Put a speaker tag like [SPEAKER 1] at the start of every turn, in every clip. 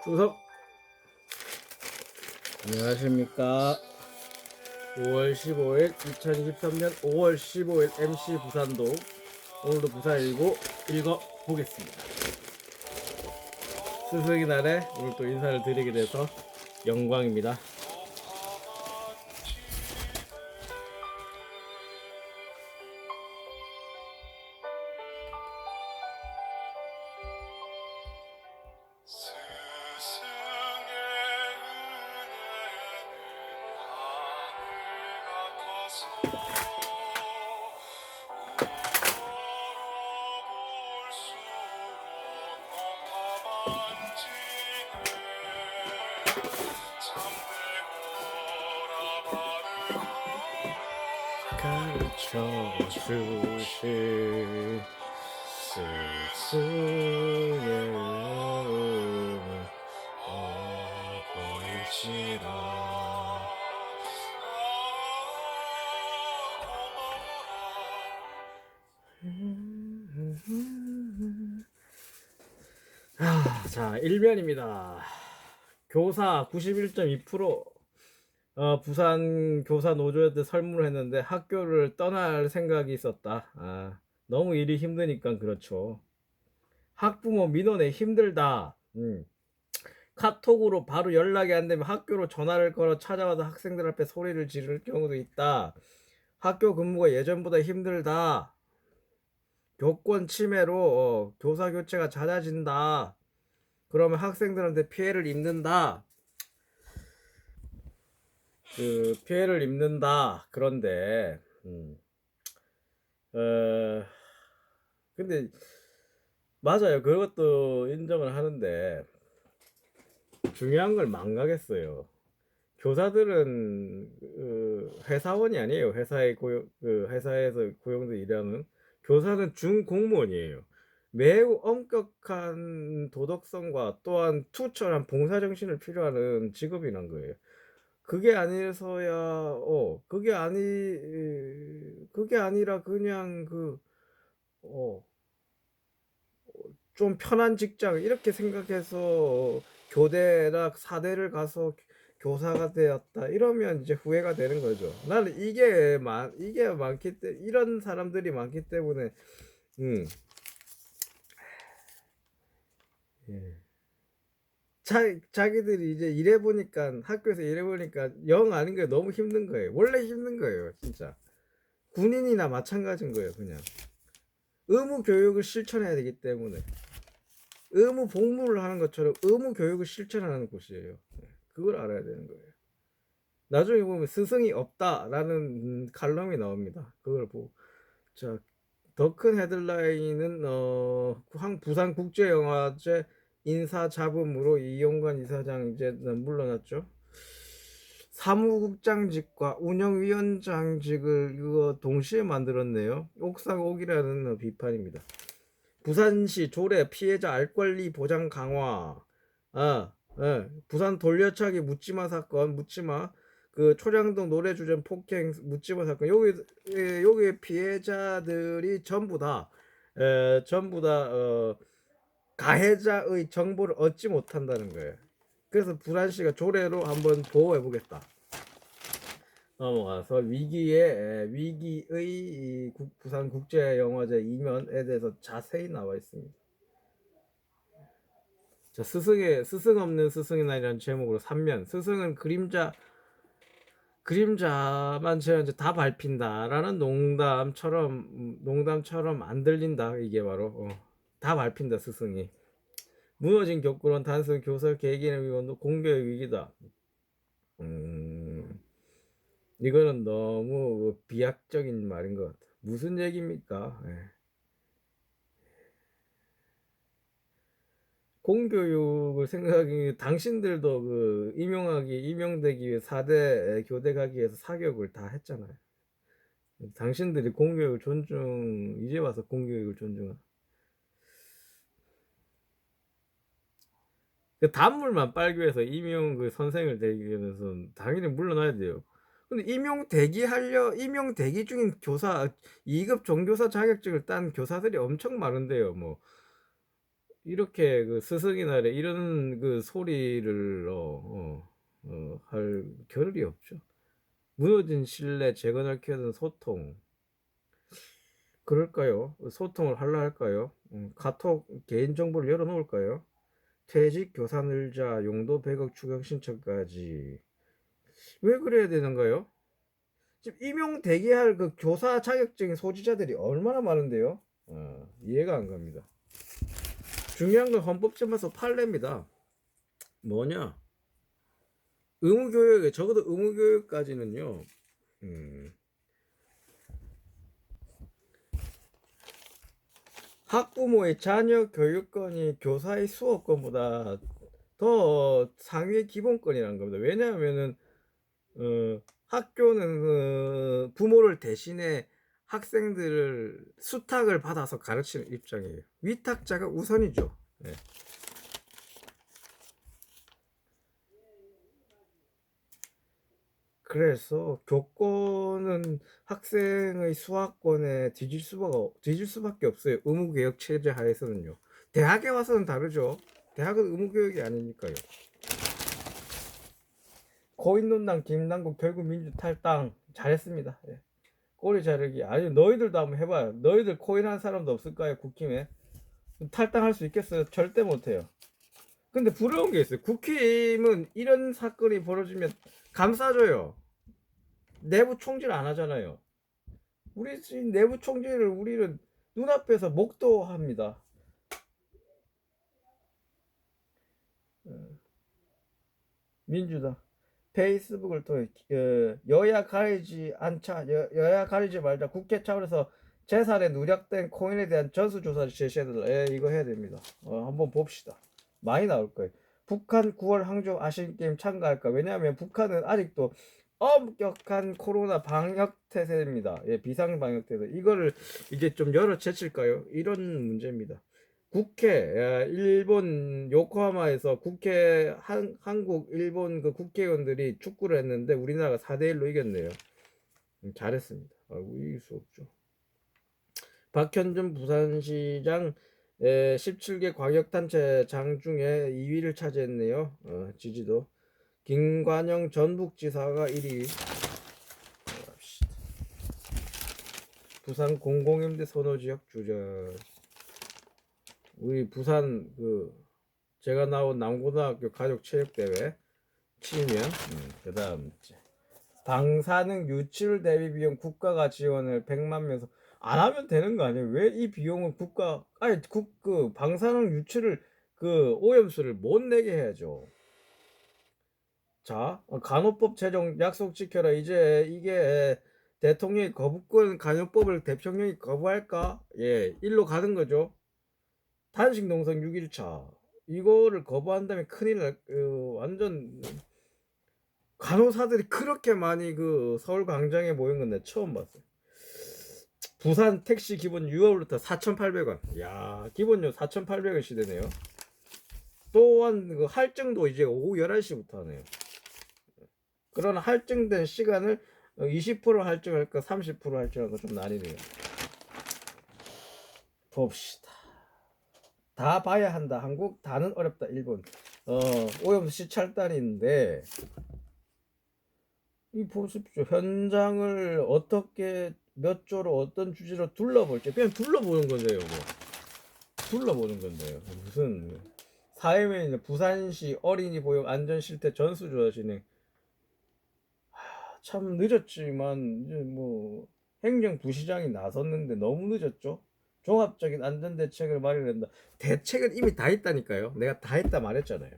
[SPEAKER 1] 추석 안녕하십니까. 5월 15일 2023년 5월 15일 MC 부산동, 오늘도 부산일고 읽어보겠습니다. 스승의 날에 오늘 또 인사를 드리게 돼서 영광입니다. 가르쳐 주신 스승의 은혜 보이시라. 자, 1면입니다. 교사 91.2%, 부산 교사 노조한테 설문을 했는데 학교를 떠날 생각이 있었다. 너무 일이 힘드니까 그렇죠. 학부모 민원에 힘들다. 카톡으로 바로 연락이 안 되면 학교로 전화를 걸어 찾아와서 학생들 앞에 소리를 지를 경우도 있다. 학교 근무가 예전보다 힘들다. 교권 침해로 교사 교체가 잦아진다. 그러면 학생들한테 피해를 입는다. 피해를 입는다. 그런데 근데 맞아요. 그것도 인정을 하는데 중요한 걸 망각했어요. 교사들은 회사원이 아니에요. 회사에서 고용돼 일하는 교사는 준공무원이에요. 매우 엄격한 도덕성과 또한 투철한 봉사정신을 필요하는 직업이란 거예요. 그게 아니서야 그게 아니라 그냥 좀 편한 직장 이렇게 생각해서 교대나 사대를 가서 교사가 되었다 이러면 이제 후회가 되는 거죠. 나는 이게 많기 때문에, 이런 사람들이 많기 때문에 예. 자기들이 이제 일해보니까, 학교에서 일해보니까 영 아닌 거예요. 너무 힘든 거예요. 원래 힘든 거예요, 진짜. 군인이나 마찬가지인 거예요. 그냥 의무 교육을 실천해야 되기 때문에, 의무 복무를 하는 것처럼 의무 교육을 실천하는 곳이에요. 그걸 알아야 되는 거예요. 나중에 보면 스승이 없다라는 칼럼이 나옵니다. 그걸 보고, 자, 더 큰 헤드라인은 부산국제영화제 인사잡음으로 이용관 이사장 이제 물러났죠. 사무국장직과 운영위원장직을 이거 동시에 만들었네요. 옥상옥이라는 비판입니다. 부산시 조례 피해자 알 권리 보장 강화. 부산 돌려차기 묻지마 사건, 묻지마 그 초량동 노래주점 폭행 묻지마 사건, 여기 피해자들이 전부 다 가해자의 정보를 얻지 못한다는 거예요. 그래서 부산시가 조례로 한번 보호해 보겠다. 넘어가서 위기의 부산국제영화제 2면에 대해서 자세히 나와 있습니다. 자, 스승 없는 스승의 날이라는 제목으로 3면. 스승은 그림자만 제가 이제 다 밟힌다라는 농담처럼 안 들린다. 이게 바로 다 밟힌다. 스승이 무너진 교권은 단순 교사 개개인의 위원도 공교의 위기다. 이거는 너무 비약적인 말인 것 같아. 무슨 얘기입니까? 공교육을 생각하기, 당신들도 임용되기 위해 4대 교대 가기 위해서 사교육을 다 했잖아요. 당신들이 이제 와서 공교육을 존중하. 그 단물만 빨기 위해서 임용 선생을 되기 위해서는 당연히 물러나야 돼요. 근데 임용 대기 중인 교사, 2급 종교사 자격증을 딴 교사들이 엄청 많은데요. 뭐 이렇게 그 스승의 날에 이런 그 소리를 할 겨를이 없죠. 무너진 신뢰 재건하기 위한 소통. 그럴까요? 소통을 하려 할까요? 카톡 개인정보를 열어놓을까요? 퇴직 교사 늘자 용도 100억 추경 신청까지. 왜 그래야 되는가요? 지금 임용 대기할 그 교사 자격증 소지자들이 얼마나 많은데요? 이해가 안 갑니다. 중요한 건 헌법재판소 판례입니다. 뭐냐? 의무교육에 적어도 의무교육까지는요. 학부모의 자녀 교육권이 교사의 수업권보다 더 상위 기본권이라는 겁니다. 왜냐하면은 학교는 부모를 대신해 학생들을 수탁을 받아서 가르치는 입장이에요. 위탁자가 우선이죠. 네. 그래서 교권은 학생의 수학권에 뒤질 수밖에 없어요. 의무교육 체제 하에서는요. 대학에 와서는 다르죠. 대학은 의무교육이 아니니까요. 고인논당 김남국 결국 민주 탈당 잘했습니다. 예. 꼬리 자르기. 아니 너희들도 한번 해봐요. 너희들 코인 한 사람도 없을까요? 국힘에 탈당할 수 있겠어요? 절대 못해요. 근데 부러운 게 있어요. 국힘은 이런 사건이 벌어지면 감싸줘요. 내부 총질 안 하잖아요. 우리 내부 총질을 우리는 눈앞에서 목도합니다. 민주당 페이스북을 통해 여야 가리지 않자 여야 가리지 말자 국회 차원에서 재산에 누락된 코인에 대한 전수조사를 제시해달라. 이거 해야 됩니다. 한번 봅시다. 많이 나올 거예요. 북한 9월 항저우 아시안게임 참가할까? 왜냐하면 북한은 아직도 엄격한 코로나 방역 태세입니다. 비상 방역 태세. 이거를 이제 좀 열어 제칠까요? 이런 문제입니다. 국회 일본 요코하마에서 국회 한국 일본 그 국회의원들이 축구를 했는데 우리나라가 4대1로 이겼네요. 잘했습니다. 이길 수 없죠. 박현준 부산시장 17개 광역단체 장 중에 2위를 차지했네요. 지지도. 김관영 전북지사가 1위. 부산 공공임대 선호지역 주저. 우리 부산 제가 나온 남고등학교 가족체육대회 치면 그 다음 방사능 유출 대비 비용 국가가 지원을 100만 명 안 하면 되는 거 아니에요? 왜 이 비용은 방사능 유출을 오염수를 못 내게 해야죠. 자, 간호법 제정 약속 지켜라. 이제 이게 대통령이 거부권 간호법을 대통령이 거부할까? 일로 가는 거죠. 단식 농성 6일차 이거를 거부한다면 큰일 날 완전 간호사들이 그렇게 많이 서울 광장에 모인 건 내가 처음 봤어요. 부산 택시 기본 6월부터 4,800원. 야, 기본료 4,800원 시대네요. 또한 할증도 이제 오후 11시부터 하네요. 그러나 할증된 시간을 20% 할증할까 30% 할증할까 좀 나뉘네요. 봅시다. 다 봐야 한다. 한국 다는 어렵다. 일본 오염 시찰단인데 이 보십시오. 현장을 어떻게 몇 조로 어떤 주제로 둘러볼지 그냥 둘러보는 건데요. 둘러보는 건데요. 무슨 사회면이나 부산시 어린이 보육 안전실태 전수조사 진행. 참 늦었지만 이제 행정부시장이 나섰는데 너무 늦었죠. 종합적인 안전대책을 마련한다. 대책은 이미 다 했다니까요. 내가 다 했다 말했잖아요.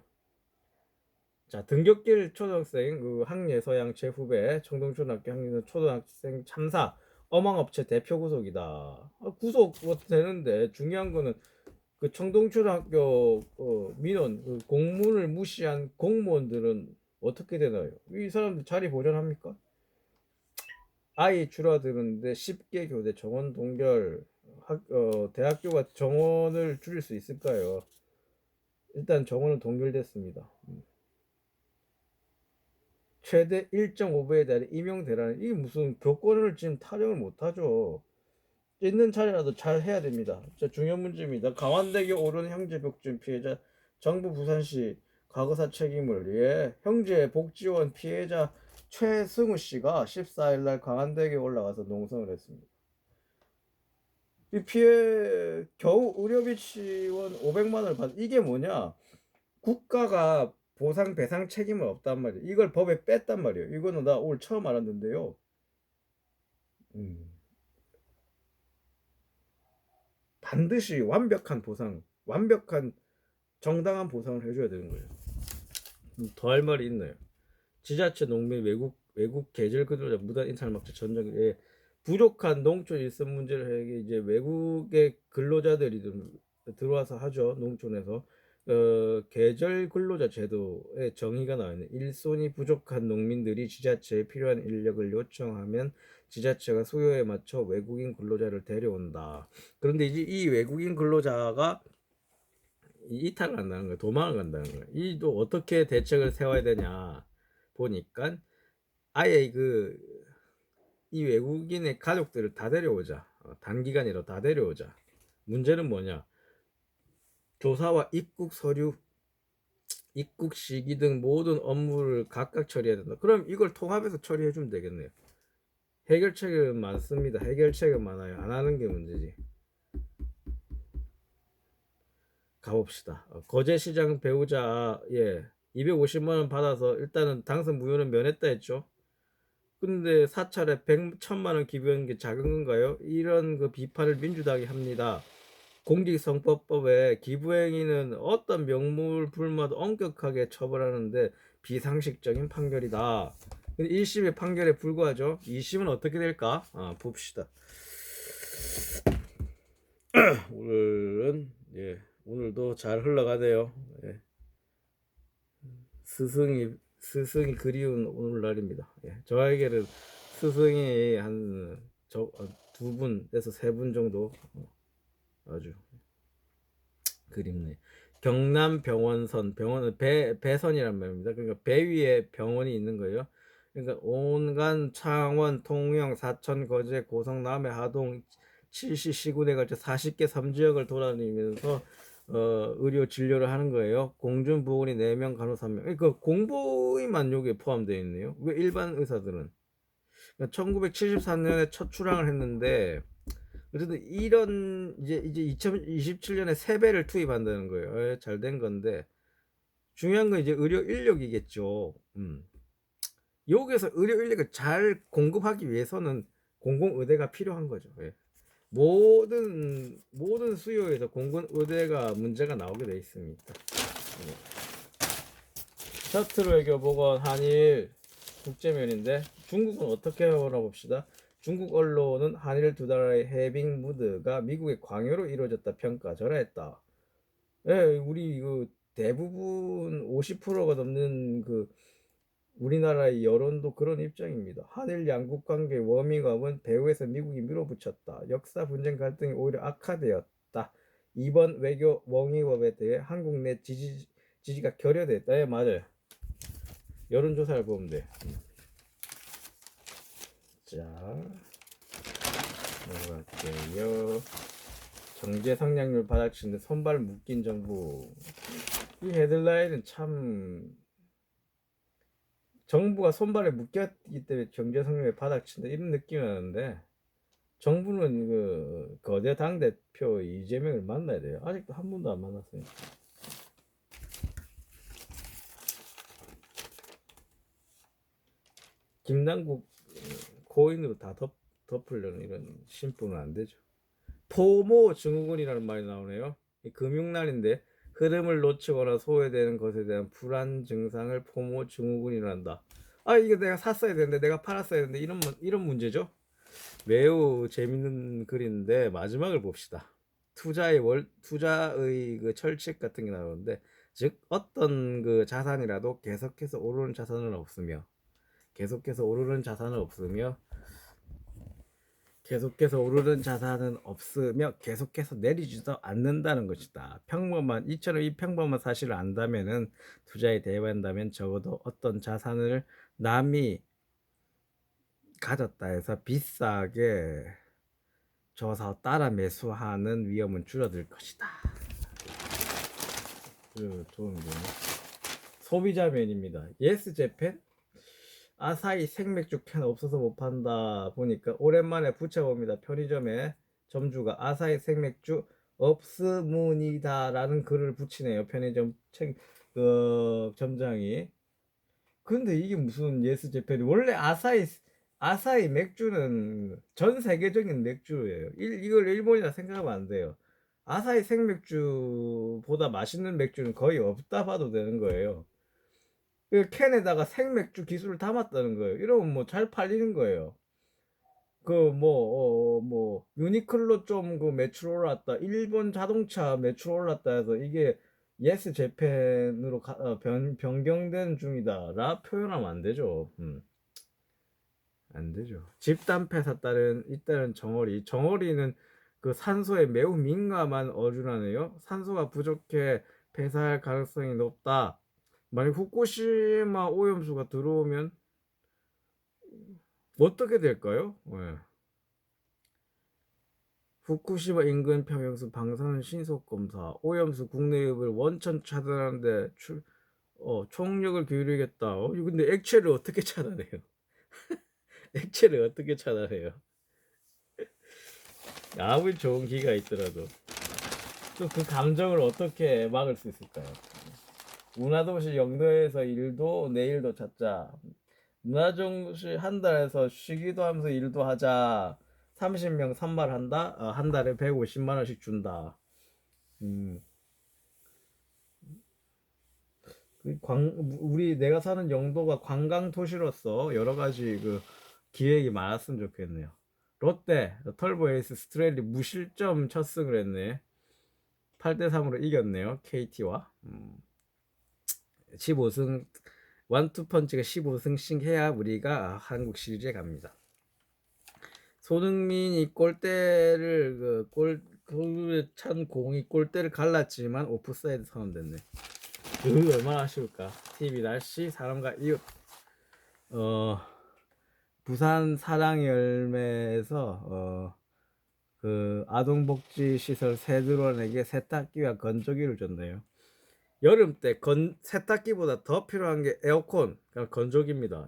[SPEAKER 1] 자, 등굣길 초등학생 학예 서양 제 후배 청동초등학교 학년 초등학생 참사 어망업체 대표 구속이다. 구속 되는데 중요한 거는 청동초등학교 민원 공문을 무시한 공무원들은 어떻게 되나요? 이 사람들 자리 보존합니까? 아이 줄어드는데 10개 교대 정원 동결 대학교가 정원을 줄일 수 있을까요? 일단 정원은 동결됐습니다. 최대 1.5배에 달해 임용되라는 이게 무슨 교권을 지금 타령을 못하죠. 있는 자리라도 잘 해야 됩니다. 진짜 중요한 문제입니다. 강원대교 오른 형제 벽준 피해자 정부 부산시 과거사 책임을 형제 복지원 피해자 최승우 씨가 14일 날 강원대교 올라가서 농성을 했습니다. 이 피해 겨우 의료비 지원 500만 원을 받 이게 뭐냐? 국가가 보상 배상 책임은 없단 말이에요. 이걸 법에 뺐단 말이에요. 이거는 나 오늘 처음 알았는데요. 반드시 완벽한 보상, 완벽한 정당한 보상을 해줘야 되는 거예요. 더 할 말이 있나요? 지자체, 농민, 외국 계절 근로자, 무단 인사막자 전정에 부족한 농촌 일선 문제를 해결 이제 외국의 근로자들이 들어와서 하죠. 농촌에서 계절 근로자 제도에 정의가 나와 있는 일손이 부족한 농민들이 지자체에 필요한 인력을 요청하면 지자체가 수요에 맞춰 외국인 근로자를 데려온다. 그런데 이제 이 외국인 근로자가 이탈을 한다는 거예요. 도망을 간다는 거예요. 이도 어떻게 대책을 세워야 되냐 보니까 아예 이 외국인의 가족들을 다 데려오자. 단기간이라도 다 데려오자. 문제는 뭐냐? 조사와 입국 서류, 입국 시기 등 모든 업무를 각각 처리해야 된다. 그럼 이걸 통합해서 처리해 주면 되겠네요. 해결책은 많습니다. 해결책은 많아요. 안 하는 게 문제지. 가봅시다. 거제시장 배우자 250만 원 받아서 일단은 당선 무효는 면했다 했죠. 근데 사찰에 100천만 원 기부한 게 작은 건가요? 이런 비판을 민주당이 합니다. 공직선거법에 기부행위는 어떤 명물 불마도 엄격하게 처벌하는데 비상식적인 판결이다. 1심의 판결에 불과하죠. 2심은 어떻게 될까? 봅시다. 오늘도 잘 흘러가네요. 스승이 그리운 오늘날입니다. 저에게는 스승이 한 두 분에서 세 분 정도 아주 그립네. 경남 병원선, 병원은 배선이란 말입니다. 그러니까 배 위에 병원이 있는 거예요. 그러니까 온간, 창원, 통영, 사천, 거제, 고성, 남해, 하동 7시 시군에 걸쳐 40개 3지역을 돌아다니면서 의료 진료를 하는 거예요. 공중보건의 4명, 간호사 1명. 그러니까 공보의만 여기에 포함되어 있네요. 왜 일반 의사들은? 1973년에 첫 출항을 했는데 어쨌든 이런 이제 2027년에 3배를 투입한다는 거예요. 잘 된 건데 중요한 건 이제 의료 인력이겠죠. 여기서 의료 인력을 잘 공급하기 위해서는 공공의대가 필요한 거죠. 모든 수요에서 공공의대가 문제가 나오게 돼 있습니다. 셔틀 외교 보건 한일 국제면인데 중국은 어떻게 알아봅시다. 중국 언론은 한일 두 나라의 해빙 무드가 미국의 광요로 이루어졌다 평가 전했다. 우리 대부분 50%가 넘는 우리나라의 여론도 그런 입장입니다. 한일 양국 관계 워밍업은 배후에서 미국이 밀어붙였다. 역사 분쟁 갈등이 오히려 악화되었다. 이번 외교 워밍업에 대해 한국 내 지지가 결여됐다. 맞아요. 여론조사를 보면 돼. 자, 넘어갈게요. 경제 성장률 바닥치는데 손발 묶인 정부. 이 헤드라인은 참 정부가 손발에 묶였기 때문에 경제 성장률이 바닥친다 이런 느낌이 나는데 정부는 거대 당 대표 이재명을 만나야 돼요. 아직도 한 번도 안 만났어요. 김남국 고인으로 다 덮으려는 이런 심부는 안 되죠. 포모 증후군이라는 말이 나오네요. 금융난인데 흐름을 놓치거나 소외되는 것에 대한 불안 증상을 포모 증후군이란다. 이게 내가 샀어야 되는데 내가 팔았어야 되는데 이런 문제죠. 매우 재밌는 글인데 마지막을 봅시다. 투자의 철칙 같은 게 나오는데 즉 어떤 자산이라도 계속해서 오르는 자산은 없으며 계속해서 오르는 자산은 계속해서 내리지도 않는다는 것이다. 이처럼 이 평범한 사실을 안다면은 투자에 대비한다면 적어도 어떤 자산을 남이 가졌다 해서 비싸게 저사 따라 매수하는 위험은 줄어들 것이다. 좋은 게 소비자 면입니다. 예스 재팬 아사히 생맥주 캔 없어서 못 판다 보니까 오랜만에 붙여봅니다. 편의점에 점주가 아사히 생맥주 없으문이다 라는 글을 붙이네요. 편의점 점장이. 근데 이게 무슨 예스 재팬이 원래 아사히 맥주는 전 세계적인 맥주예요. 이걸 일본이라 생각하면 안 돼요. 아사히 생맥주보다 맛있는 맥주는 거의 없다 봐도 되는 거예요. 그 캔에다가 생맥주 기술을 담았다는 거예요. 이러면 뭐 잘 팔리는 거예요. 그 뭐 유니클로 좀 그 매출 올랐다. 일본 자동차 매출 올랐다 해서 이게 예스 재팬으로 변경된 중이다라 표현하면 안 되죠. 안 되죠. 집단폐사 잇따른 정어리는 그 산소에 매우 민감한 어류라네요. 산소가 부족해 폐사할 가능성이 높다. 만약 후쿠시마 오염수가 들어오면 어떻게 될까요? 네. 후쿠시마 인근 평형수 방사능 신속 검사, 오염수 국내 유입을 원천 차단하는데 총력을 기울이겠다. 근데 액체를 어떻게 차단해요? 액체를 어떻게 차단해요? 아무리 좋은 기가 있더라도 또 그 감정을 어떻게 막을 수 있을까요? 문화도시 영도에서 일도 내일도 찾자. 문화도시 한 달에서 쉬기도 하면서 일도 하자. 30명 선발한다. 한 달에 150만 원씩 준다. 우리 내가 사는 영도가 관광 도시로서 여러 가지 그 기획이 많았으면 좋겠네요. 롯데 털보 에이스 스트레일리 무실점 첫 승을 했네. 8대3으로 이겼네요. KT와 15승 원투펀치가 15승씩 해야 우리가 한국 시리즈에 갑니다. 손흥민이 골대를 골에 찬 공이 골대를 갈랐지만 오프사이드 선언됐네. 얼마나 아쉬울까. TV 날씨 사람과 이웃 부산 사랑의 열매에서 그 아동복지시설 새들원에게 세탁기와 건조기를 줬네요. 여름 때 세탁기보다 더 필요한 게 에어컨, 그러니까 건조기입니다.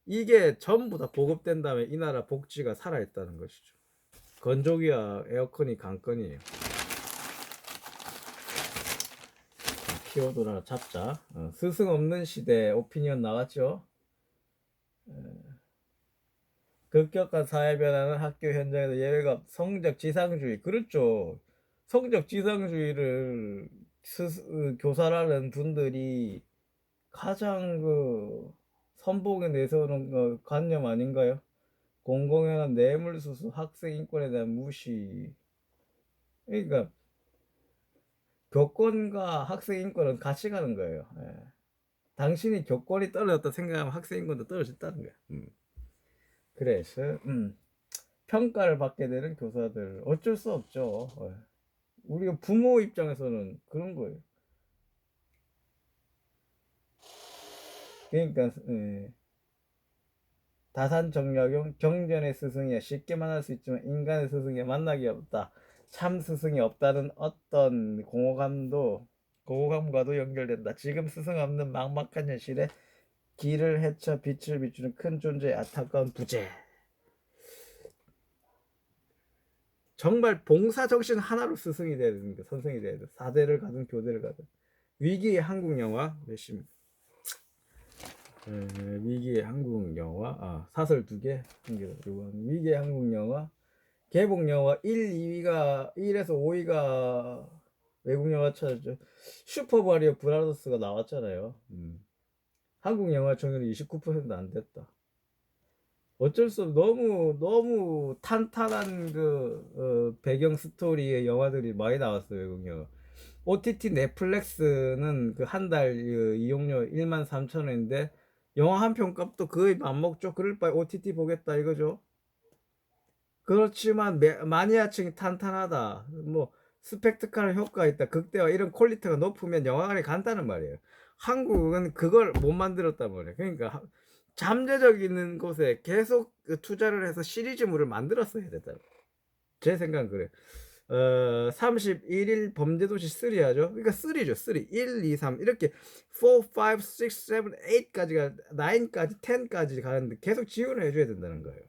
[SPEAKER 1] 이게 전부 다 보급된다면 이 나라 복지가 살아있다는 것이죠. 건조기와 에어컨이 관건이에요. 키워드를 하나 잡자. 스승 없는 시대 오피니언 나왔죠. 급격한 사회 변화는 학교 현장에서 예외가 성적 지상주의. 그렇죠. 성적 지상주의를 교사라는 분들이 가장 선봉에 내세우는 관념 아닌가요? 공공연한 뇌물수수, 학생 인권에 대한 무시. 그러니까 교권과 학생 인권은 같이 가는 거예요. 예. 당신이 교권이 떨어졌다 생각하면 학생 인권도 떨어졌다는 거야. 그래서 평가를 받게 되는 교사들 어쩔 수 없죠. 예. 우리가 부모 입장에서는 그런 거예요. 그러니까 다산정약용 경전의 스승이야 쉽게 만날 수 있지만 인간의 스승이 만나기 없다. 참 스승이 없다는 어떤 공허감과도 연결된다. 지금 스승 없는 막막한 현실에 길을 헤쳐 빛을 비추는 큰 존재의 안타까운 부재. 정말 봉사정신 하나로 스승이 돼야 되는 거, 선생이 돼야 돼. 4대를 가든 교대를 가든. 위기의 한국 영화 몇십 위기의 한국 영화 사설 2개 위기의 한국 영화 개봉 영화 1에서 5위가 외국 영화 찾았죠. 슈퍼마리오 브라더스가 나왔잖아요. 한국 영화 청률이 29% 안 됐다. 어쩔 수 없어. 너무 탄탄한 배경 스토리의 영화들이 많이 나왔어요. 외국 영화. OTT 넷플릭스는 그 한 달 이용료 13,000원인데 영화 한 편 값도 거의 안 먹죠. 그럴 바에 OTT 보겠다 이거죠. 그렇지만 마니아층이 탄탄하다. 뭐 스펙트클 효과가 있다. 극대화 이런 퀄리티가 높으면 영화관에 간다는 말이에요. 한국은 그걸 못 만들었단 말이에요. 그러니까 잠재적 있는 곳에 계속 투자를 해서 시리즈물을 만들었어야 됐다. 제 생각은 그래요. 31일 범죄도시 3 하죠. 그러니까 3죠. 3. 1, 2, 3 이렇게 4, 5, 6, 7, 8까지가 9까지 10까지 가는데 계속 지원을 해줘야 된다는 거예요.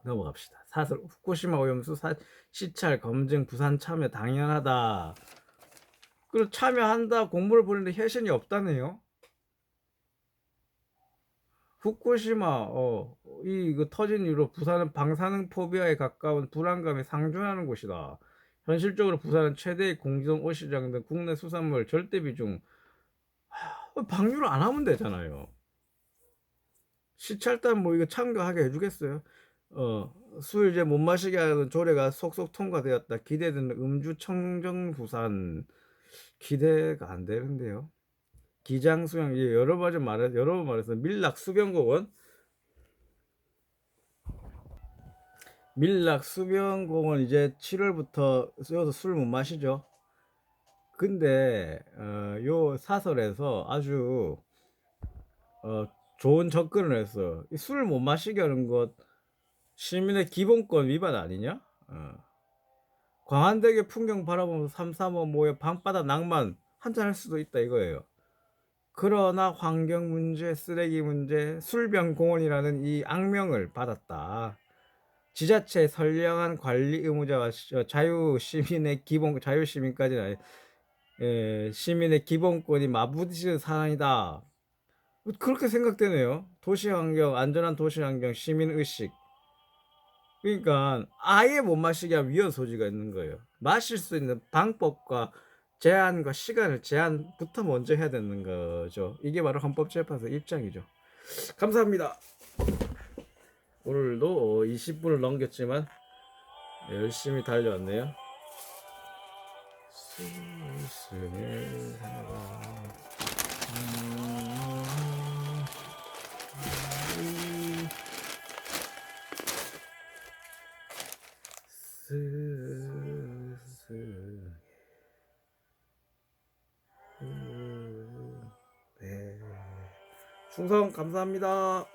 [SPEAKER 1] 넘어갑시다. 사설 후쿠시마 오염수 시찰 검증 부산 참여 당연하다. 그리고 참여한다 공문을 보내는데 혜신이 없다네요. 후쿠시마 이거 터진 이후로 부산은 방사능 포비아에 가까운 불안감이 상존하는 곳이다. 현실적으로 부산은 최대의 공기동 오시장 등 국내 수산물 절대 비중 방류를 안 하면 되잖아요. 시찰단 뭐 이거 참가하게 해주겠어요? 술 이제 못 마시게 하는 조례가 속속 통과되었다. 기대되는 음주 청정 부산 기대가 안 되는데요. 기장 수영 여러 번 말해서 밀락 수변공원 이제 7월부터 술 못 마시죠. 근데 요 사설에서 아주 좋은 접근을 했어. 술 못 마시게 하는 것 시민의 기본권 위반 아니냐? 광안대교 풍경 바라보면서 335 모여 밤바다 낭만 한잔할 수도 있다 이거예요. 그러나 환경 문제, 쓰레기 문제, 술병 공원이라는 이 악명을 받았다. 지자체의 선량한 관리 의무자와 자유 시민의 시민의 기본권이 맞부딪히는 상황이다. 그렇게 생각되네요. 도시환경, 안전한 도시환경, 시민의식. 그러니까 아예 못 마시게 한 위헌 소지가 있는 거예요. 마실 수 있는 방법과 제한과 시간을 제한부터 먼저 해야 되는 거죠. 이게 바로 헌법재판소 입장이죠. 감사합니다. 오늘도 20분을 넘겼지만 열심히 달려왔네요. 충성 감사합니다.